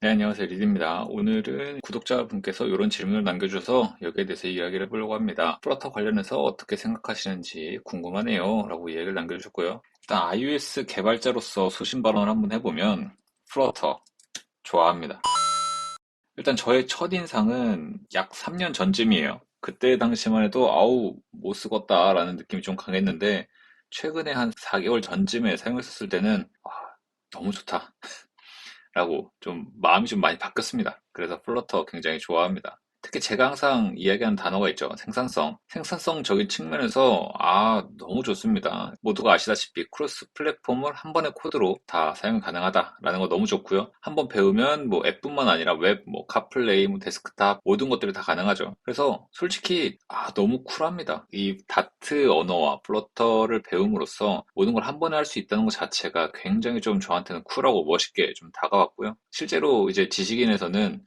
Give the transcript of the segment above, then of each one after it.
네, 안녕하세요. 리드입니다. 오늘은 구독자분께서 이런 질문을 남겨주셔서 여기에 대해서 이야기를 해보려고 합니다. 플러터 관련해서 어떻게 생각하시는지 궁금하네요. 라고 이야기를 남겨주셨고요. 일단 iOS 개발자로서 소신 발언을 한번 해보면 플러터 좋아합니다. 일단 저의 첫인상은 약 3년 전쯤이에요. 그때 당시만 해도 아우 못 쓰겠다라는 느낌이 좀 강했는데 최근에 한 4개월 전쯤에 사용했었을 때는 너무 좋다. 라고 좀 마음이 좀 많이 바뀌었습니다. 그래서 플러터 굉장히 좋아합니다. 특히 제가 항상 이야기하는 단어가 있죠. 생산성. 생산성적인 측면에서 너무 좋습니다. 모두가 아시다시피 크로스 플랫폼을 한 번의 코드로 다 사용이 가능하다라는 거 너무 좋고요. 한 번 배우면 뭐 앱뿐만 아니라 웹, 뭐 카플레이, 뭐 데스크탑 모든 것들이 다 가능하죠. 그래서 솔직히 너무 쿨합니다. 이 다트 언어와 플러터를 배움으로써 모든 걸 한 번에 할 수 있다는 것 자체가 굉장히 좀 저한테는 쿨하고 멋있게 좀 다가왔고요. 실제로 이제 지식인에서는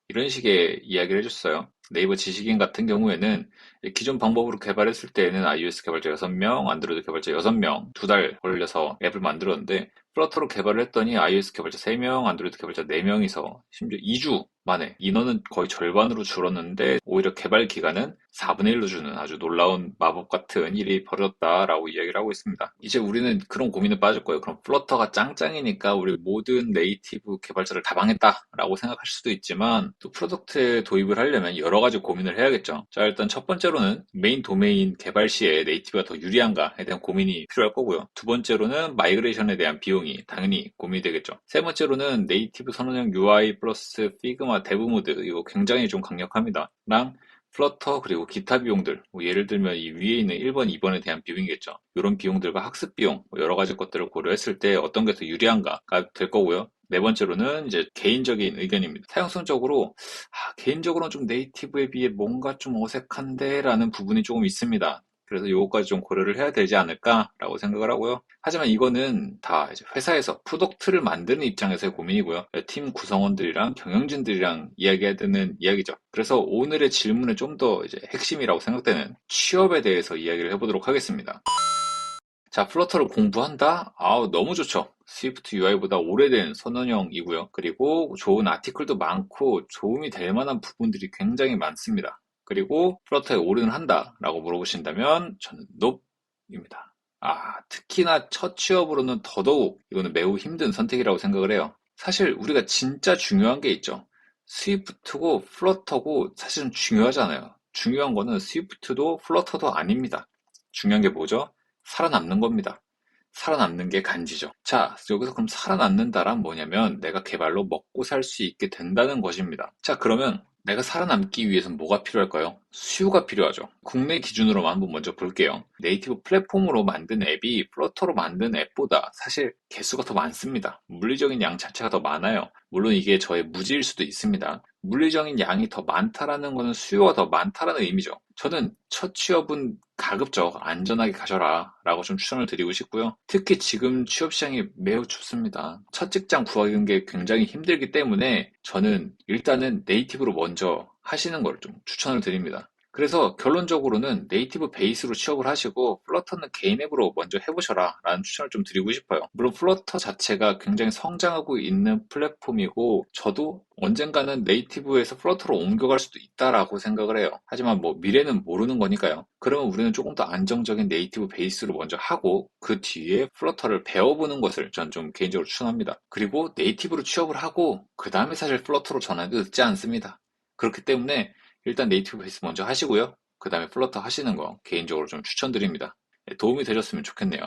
이런 식의 이야기를 해줬어요. 네이버 지식인 같은 경우에는 기존 방법으로 개발했을 때에는 iOS 개발자 6명, 안드로이드 개발자 6명, 2달 걸려서 앱을 만들었는데 플러터로 개발을 했더니 iOS 개발자 3명, 안드로이드 개발자 4명이서 심지어 2주 만에 인원은 거의 절반으로 줄었는데 오히려 개발 기간은 4분의 1로 주는 아주 놀라운 마법 같은 일이 벌어졌다라고 이야기를 하고 있습니다. 이제 우리는 그런 고민에 빠질 거예요. 그럼 플러터가 짱짱이니까 우리 모든 네이티브 개발자를 다 망했다라고 생각할 수도 있지만 또 프로덕트에 도입을 하려면 여러 가지 고민을 해야겠죠. 자, 일단 첫 번째로는 메인 도메인 개발 시에 네이티브가 더 유리한가에 대한 고민이 필요할 거고요. 두 번째로는 마이그레이션에 대한 비용이 당연히 고민이 되겠죠. 세 번째로는 네이티브 선언형 UI 플러스 피그마 데브 모드 이거 굉장히 좀 강력합니다. 랑 플러터 그리고 기타 비용들 뭐 예를 들면 이 위에 있는 1번, 2번에 대한 비용이겠죠. 이런 비용들과 학습 비용 뭐 여러 가지 것들을 고려했을 때 어떤 게 더 유리한가가 될 거고요. 네 번째로는 이제 개인적인 의견입니다. 사용성적으로 개인적으로는 좀 네이티브에 비해 뭔가 좀 어색한데 라는 부분이 조금 있습니다. 그래서 요거까지 좀 고려를 해야 되지 않을까라고 생각을 하고요. 하지만 이거는 다 이제 회사에서 프로덕트를 만드는 입장에서의 고민이고요. 팀 구성원들이랑 경영진들이랑 이야기해야 되는 이야기죠. 그래서 오늘의 질문의 좀 더 이제 핵심이라고 생각되는 취업에 대해서 이야기를 해보도록 하겠습니다. 자, 플러터를 공부한다? 너무 좋죠. 스위프트 UI보다 오래된 선언형이고요. 그리고 좋은 아티클도 많고 도움이 될 만한 부분들이 굉장히 많습니다. 그리고 플러터에 올인을 한다라고 물어보신다면 저는 nope입니다. 특히나 첫 취업으로는 더더욱 이거는 매우 힘든 선택이라고 생각을 해요. 사실 우리가 진짜 중요한 게 있죠. 스위프트고 플러터고 사실은 중요하잖아요. 중요한 거는 스위프트도 플러터도 아닙니다. 중요한 게 뭐죠? 살아남는 겁니다. 살아남는 게 간지죠. 자, 여기서 그럼 살아남는다란 뭐냐면 내가 개발로 먹고 살 수 있게 된다는 것입니다. 자, 그러면 내가 살아남기 위해서는 뭐가 필요할까요? 수요가 필요하죠. 국내 기준으로만 한번 먼저 볼게요. 네이티브 플랫폼으로 만든 앱이 플러터로 만든 앱보다 사실 개수가 더 많습니다. 물리적인 양 자체가 더 많아요. 물론 이게 저의 무지일 수도 있습니다. 물리적인 양이 더 많다라는 것은 수요가 더 많다라는 의미죠. 저는 첫 취업은 가급적 안전하게 가셔라 라고 좀 추천을 드리고 싶고요. 특히 지금 취업 시장이 매우 춥습니다. 첫 직장 구하는 게 굉장히 힘들기 때문에 저는 일단은 네이티브로 먼저 하시는 걸 좀 추천을 드립니다. 그래서 결론적으로는 네이티브 베이스로 취업을 하시고 플러터는 개인 앱으로 먼저 해보셔라 라는 추천을 좀 드리고 싶어요. 물론 플러터 자체가 굉장히 성장하고 있는 플랫폼이고 저도 언젠가는 네이티브에서 플러터로 옮겨갈 수도 있다라고 생각을 해요. 하지만 뭐 미래는 모르는 거니까요. 그러면 우리는 조금 더 안정적인 네이티브 베이스로 먼저 하고 그 뒤에 플러터를 배워보는 것을 전 좀 개인적으로 추천합니다. 그리고 네이티브로 취업을 하고 그 다음에 사실 플러터로 전환해도 늦지 않습니다. 그렇기 때문에 일단 네이티브 베이스 먼저 하시고요. 그 다음에 플러터 하시는 거 개인적으로 좀 추천드립니다. 도움이 되셨으면 좋겠네요.